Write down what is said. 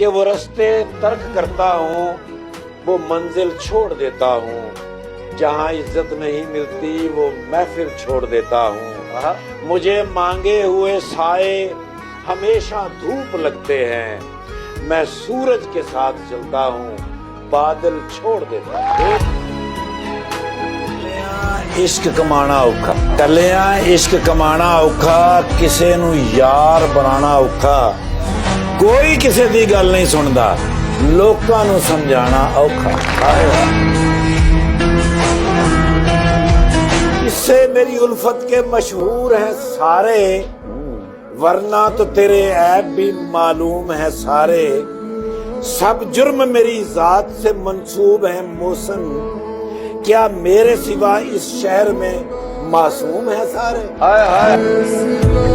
कि वो रास्ते तर्क करता हूँ, वो मंजिल छोड़ देता हूँ, जहाँ इज्जत नहीं मिलती वो महफिल छोड़ देता हूँ। मुझे मांगे हुए साए हमेशा धूप लगते हैं, मैं सूरज के साथ चलता हूँ, बादल छोड़ देता हूँ। इश्क कमाना औखा, कलियां इश्क कमाना औखा, किसे नू यार बनाना औखा, कोई किसे दी गल नहीं सुनदा, लोकां नू समझाना औखा। इससे मेरी उल्फत के मशहूर हैं सारे, वरना तो तेरे ऐब भी मालूम है सारे। सब जुर्म मेरी जात से मंसूब है मोहसिन, क्या मेरे सिवा इस शहर में मासूम है सारे। हाय हाय।